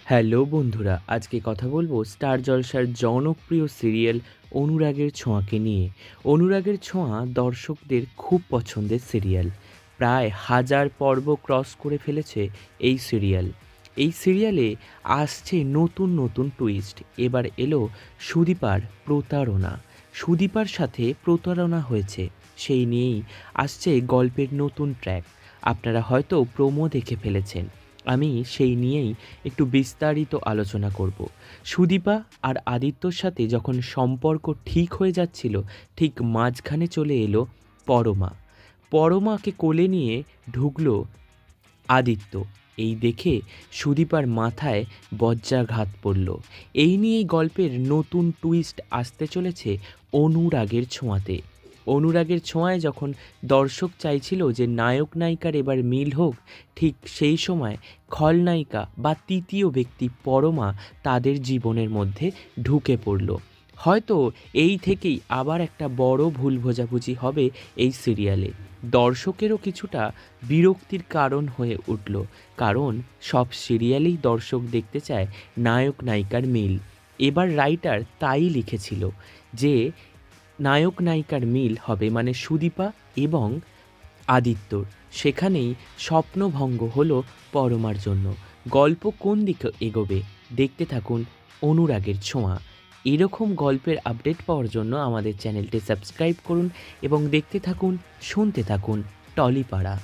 Hello বন্ধুরা, আজকে কথা বলবো স্টার জলসার জনপ্রিয় সিরিয়াল অনুরাগের ছোঁয়াকে নিয়ে। অনুরাগের ছোঁয়া দর্শকদের খুব পছন্দের সিরিয়াল। প্রায় 1000 পর্ব ক্রস করে ফেলেছে এই সিরিয়াল। এই সিরিয়ালে আসছে নতুন নতুন টুইস্ট। এবার এলো সুদীপার প্রতারণা। সুদীপার সাথে প্রতারণা হয়েছে, সেই নিয়েই আসছে গল্পের নতুন ট্র্যাক। আপনারা হয়তো প্রোমো দেখে ফেলেছেন, আমি সেই নিয়েই একটু বিস্তারিত আলোচনা করব। সুদীপা আর আদিত্যর সাথে যখন সম্পর্ক ঠিক হয়ে যাচ্ছিল, ঠিক মাঝখানে চলে এলো পরমা। পরমাকে কোলে নিয়ে ঢুকলো আদিত্য। এই দেখে সুদীপার মাথায় বজ্রাঘাত পড়ল। এই নিয়েই গল্পের নতুন টুইস্ট আসতে চলেছে অনুরাগের ছোঁয়াতে। অনুরাগের ছোঁয়ায় যখন দর্শক চাইছিল যে নায়ক নায়িকার এবার মিল হোক, ঠিক সেই সময় খলনায়িকা বা তৃতীয় ব্যক্তি পরমা তাদের জীবনের মধ্যে ঢুকে পড়ল। হয়তো এই থেকেই আবার একটা বড় ভুল বোঝাবুঝি হবে এই সিরিয়ালে। দর্শকেরও কিছুটা বিরক্তির কারণ হয়ে উঠল, কারণ সব সিরিয়ালেই দর্শক দেখতে চায় নায়ক নায়িকার মিল। এবার রাইটার তাই লিখেছিল যে নায়ক নায়িকার মিল হবে, মানে সুদীপা এবং আদিত্যর। সেখানেই স্বপ্নভঙ্গ হলো পরমার জন্য। গল্প কোন দিকে এগোবে দেখতে থাকুন অনুরাগের ছোঁয়া। এরকম গল্পের আপডেট পাওয়ার জন্য আমাদের চ্যানেলটি সাবস্ক্রাইব করুন এবং দেখতে থাকুন, শুনতে থাকুন টলিপাড়া।